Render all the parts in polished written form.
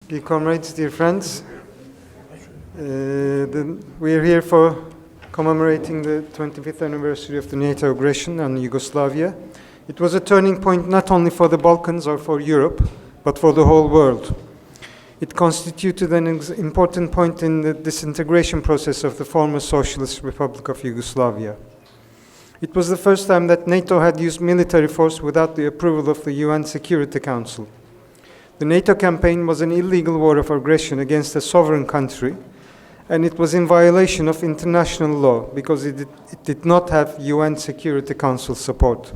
Dear comrades, dear friends, we are here for commemorating the 25th anniversary of the NATO aggression on Yugoslavia. It was a turning point not only for the Balkans or for Europe, but for the whole world. It constituted an important point in the disintegration process of the former Socialist Republic of Yugoslavia. It was the first time that NATO had used military force without the approval of the UN Security Council. The NATO campaign was an illegal war of aggression against a sovereign country, and it was in violation of international law because it did not have UN Security Council support.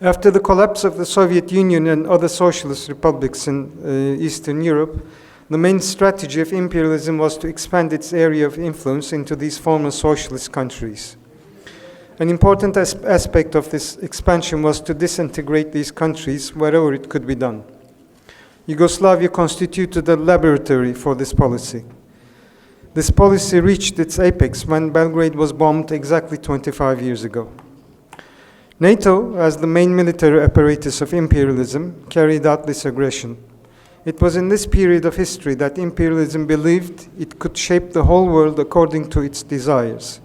After the collapse of the Soviet Union and other socialist republics in Eastern Europe, the main strategy of imperialism was to expand its area of influence into these former socialist countries. An important aspect of this expansion was to disintegrate these countries wherever it could be done. Yugoslavia constituted a laboratory for this policy. This policy reached its apex when Belgrade was bombed exactly 25 years ago. NATO, as the main military apparatus of imperialism, carried out this aggression. It was in this period of history that imperialism believed it could shape the whole world according to its desires.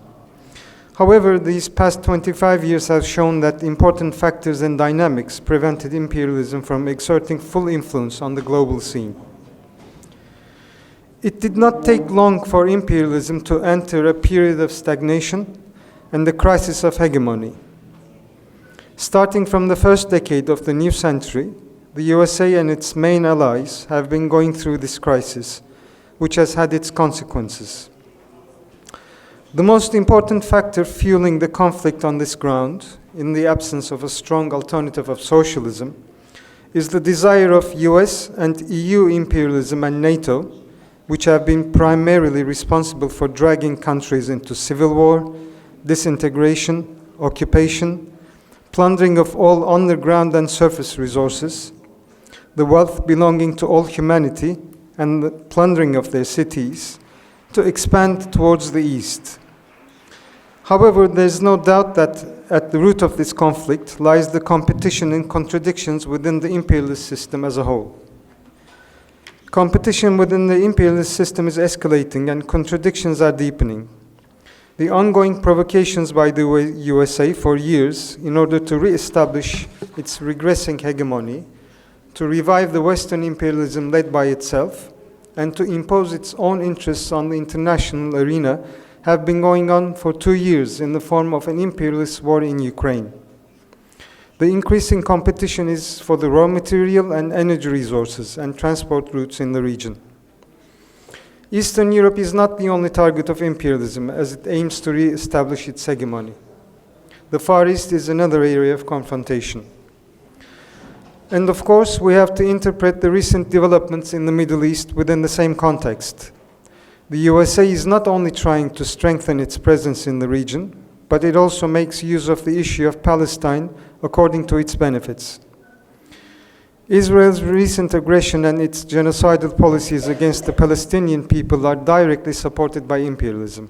However, these past 25 years have shown that important factors and dynamics prevented imperialism from exerting full influence on the global scene. It did not take long for imperialism to enter a period of stagnation and the crisis of hegemony. Starting from the first decade of the new century, the USA and its main allies have been going through this crisis, which has had its consequences. The most important factor fueling the conflict on this ground, in the absence of a strong alternative of socialism, is the desire of US and EU imperialism and NATO, which have been primarily responsible for dragging countries into civil war, disintegration, occupation, plundering of all underground and surface resources, the wealth belonging to all humanity, and the plundering of their cities, to expand towards the east. However, there is no doubt that at the root of this conflict lies the competition and contradictions within the imperialist system as a whole. Competition within the imperialist system is escalating and contradictions are deepening. The ongoing provocations by the USA for years in order to re-establish its regressing hegemony, to revive the Western imperialism led by itself, and to impose its own interests on the international arena have been going on for 2 years in the form of an imperialist war in Ukraine. The increasing competition is for the raw material and energy resources and transport routes in the region. Eastern Europe is not the only target of imperialism as it aims to re-establish its hegemony. The Far East is another area of confrontation. And of course, we have to interpret the recent developments in the Middle East within the same context. The USA is not only trying to strengthen its presence in the region, but it also makes use of the issue of Palestine according to its benefits. Israel's recent aggression and its genocidal policies against the Palestinian people are directly supported by imperialism.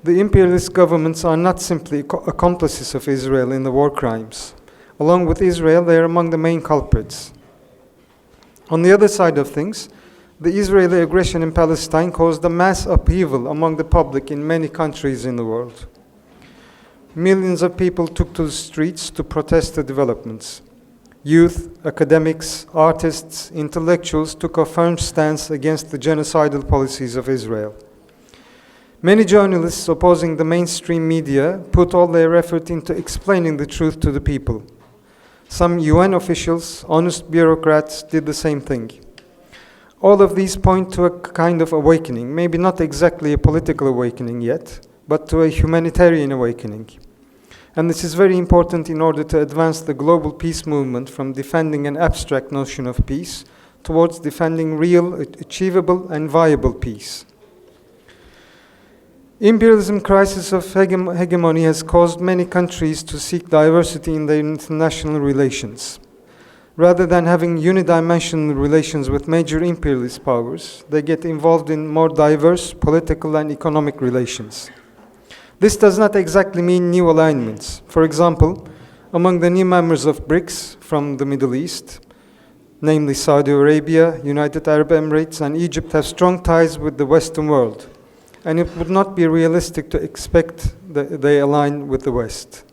The imperialist governments are not simply accomplices of Israel in the war crimes. Along with Israel, they are among the main culprits. On the other side of things, the Israeli aggression in Palestine caused a mass upheaval among the public in many countries in the world. Millions of people took to the streets to protest the developments. Youth, academics, artists, intellectuals took a firm stance against the genocidal policies of Israel. Many journalists opposing the mainstream media put all their effort into explaining the truth to the people. Some UN officials, honest bureaucrats, did the same thing. All of these point to a kind of awakening, maybe not exactly a political awakening yet, but to a humanitarian awakening. And this is very important in order to advance the global peace movement from defending an abstract notion of peace towards defending real, achievable, and viable peace. Imperialism crisis of hegemony has caused many countries to seek diversity in their international relations. Rather than having unidimensional relations with major imperialist powers, they get involved in more diverse political and economic relations. This does not exactly mean new alignments. For example, among the new members of BRICS from the Middle East, namely Saudi Arabia, United Arab Emirates, and Egypt, have strong ties with the Western world, and it would not be realistic to expect that they align with the West.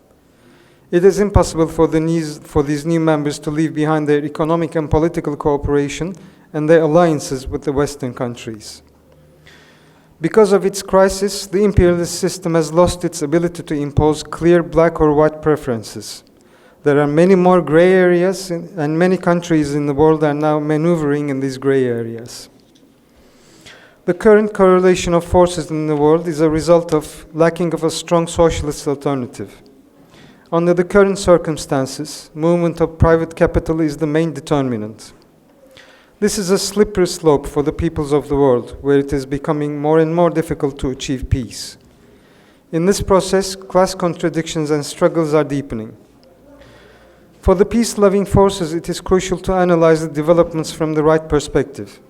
It is impossible for these new members to leave behind their economic and political cooperation and their alliances with the Western countries. Because of its crisis, the imperialist system has lost its ability to impose clear black or white preferences. There are many more gray areas, and many countries in the world are now maneuvering in these gray areas. The current correlation of forces in the world is a result of lacking of a strong socialist alternative. Under the current circumstances, movement of private capital is the main determinant. This is a slippery slope for the peoples of the world, where it is becoming more and more difficult to achieve peace. In this process, class contradictions and struggles are deepening. For the peace-loving forces, it is crucial to analyze the developments from the right perspective.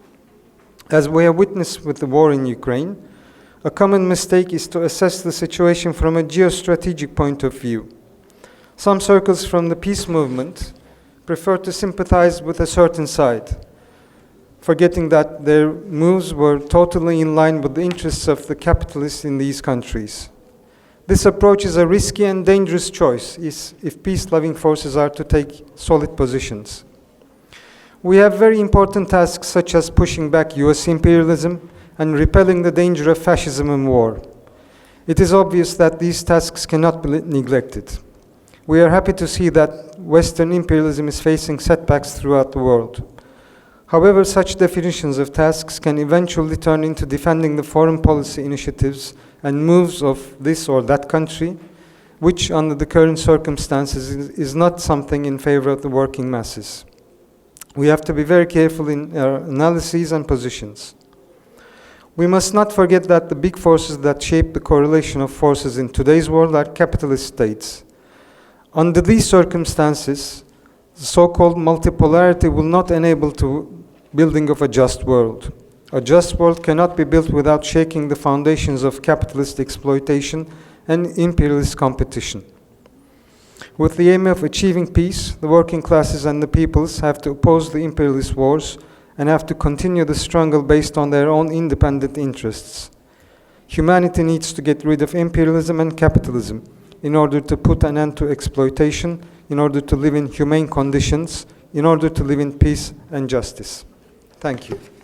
As we have witnessed with the war in Ukraine, a common mistake is to assess the situation from a geostrategic point of view. Some circles from the peace movement prefer to sympathize with a certain side, forgetting that their moves were totally in line with the interests of the capitalists in these countries. This approach is a risky and dangerous choice if peace-loving forces are to take solid positions. We have very important tasks such as pushing back US imperialism and repelling the danger of fascism and war. It is obvious that these tasks cannot be neglected. We are happy to see that Western imperialism is facing setbacks throughout the world. However, such definitions of tasks can eventually turn into defending the foreign policy initiatives and moves of this or that country, which under the current circumstances is not something in favor of the working masses. We have to be very careful in our analyses and positions. We must not forget that the big forces that shape the correlation of forces in today's world are capitalist states. Under these circumstances, the so-called multipolarity will not enable the building of a just world. A just world cannot be built without shaking the foundations of capitalist exploitation and imperialist competition. With the aim of achieving peace, the working classes and the peoples have to oppose the imperialist wars and have to continue the struggle based on their own independent interests. Humanity needs to get rid of imperialism and capitalism in order to put an end to exploitation, in order to live in humane conditions, in order to live in peace and justice. Thank you.